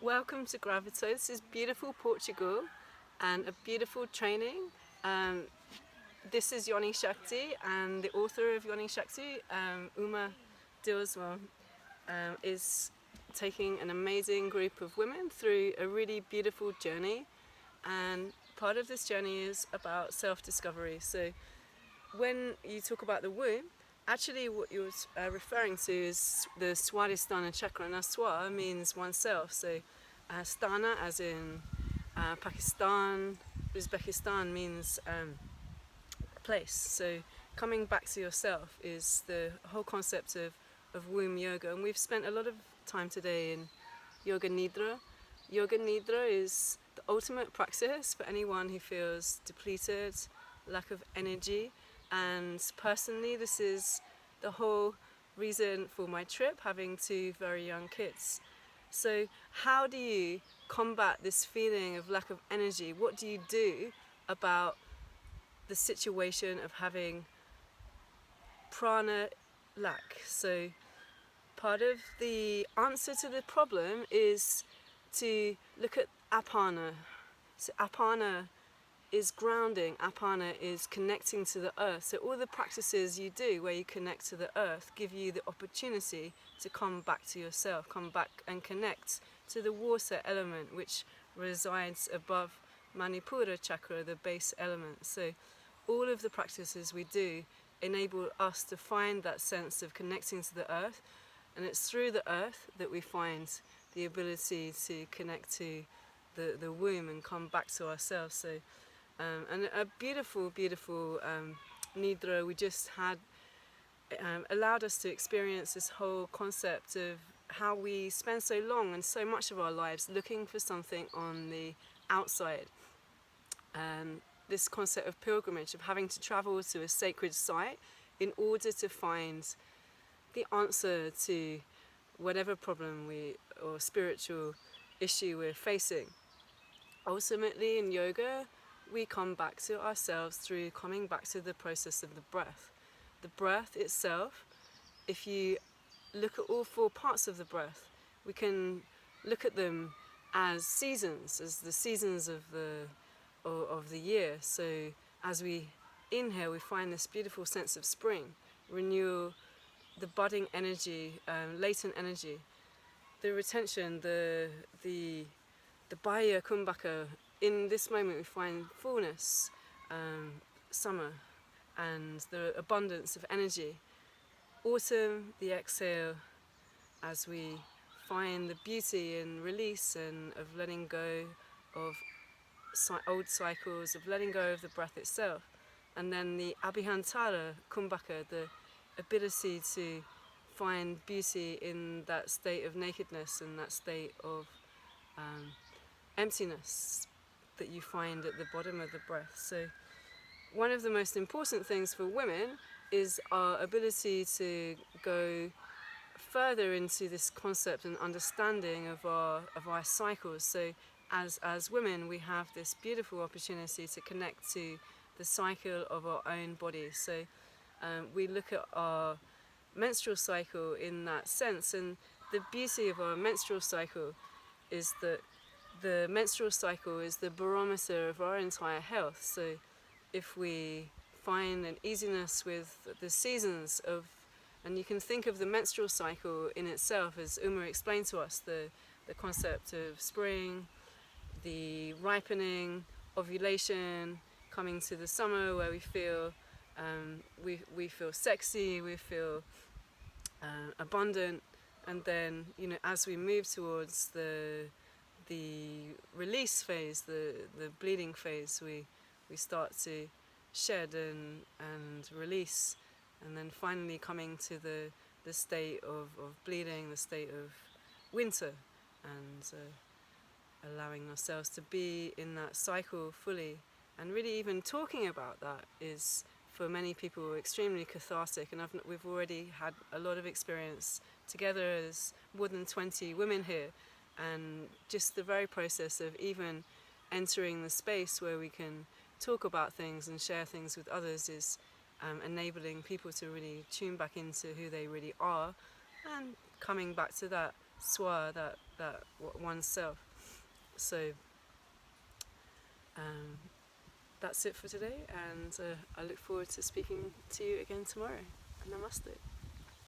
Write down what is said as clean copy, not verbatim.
Welcome to Gravito. This is beautiful Portugal and a beautiful training. This is Yoni Shakti, and the author of Yoni Shakti, Uma Dilsmore, is taking an amazing group of women through a really beautiful journey, and part of this journey is about self-discovery. So when you talk about the womb, actually what you're referring to is the swadistana chakra. Now swa means oneself, so stana as in Pakistan, Uzbekistan means place. So coming back to yourself is the whole concept of womb yoga, and we've spent a lot of time today in yoga nidra. Yoga nidra is the ultimate practice for anyone who feels depleted, lack of energy, and personally this is the whole reason for my trip, having two very young kids. So how do you combat this feeling of lack of energy? What do you do about the situation of having prana lack? So part of the answer to the problem is to look at apana. So apana is grounding, apana is connecting to the earth. So all the practices you do where you connect to the earth give you the opportunity to come back to yourself, come back and connect to the water element, which resides above Manipura chakra, the base element. So all of the practices we do enable us to find that sense of connecting to the earth, and it's through the earth that we find the ability to connect to the womb and come back to ourselves. So and a beautiful nidra we just had allowed us to experience this whole concept of how we spend so long and so much of our lives looking for something on the outside. This concept of pilgrimage, of having to travel to a sacred site in order to find the answer to whatever problem or spiritual issue we're facing. Ultimately in yoga, we come back to ourselves through coming back to the process of the breath. The breath itself, if you look at all four parts of the breath, we can look at them as seasons, as the seasons of the year. So as we inhale, we find this beautiful sense of spring, renewal, the budding energy, latent energy, the retention, the Baya Kumbhaka. In this moment we find fullness, summer, and the abundance of energy. Autumn, the exhale, as we find the beauty and release and of letting go of old cycles, of letting go of the breath itself. And then the Abhihantara Kumbhaka, the ability to find beauty in that state of nakedness and that state of emptiness that you find at the bottom of the breath. So one of the most important things for women is our ability to go further into this concept and understanding of our cycles. So as women, we have this beautiful opportunity to connect to the cycle of our own bodies. So we look at our menstrual cycle in that sense, and the beauty of our menstrual cycle is that the menstrual cycle is the barometer of our entire health. So if we find an easiness with the seasons of, and you can think of the menstrual cycle in itself, as Uma explained to us, the concept of spring, the ripening, ovulation, coming to the summer where we feel we feel sexy, we feel abundant, and then as we move towards the release phase, the bleeding phase, we start to shed and release, and then finally coming to the state of bleeding, the state of winter, and allowing ourselves to be in that cycle fully. And really even talking about that is for many people extremely cathartic, and we've already had a lot of experience together as more than 20 women here, and just the very process of even entering the space where we can talk about things and share things with others is enabling people to really tune back into who they really are and coming back to that swa, that oneself. So that's it for today, and I look forward to speaking to you again tomorrow. Namaste.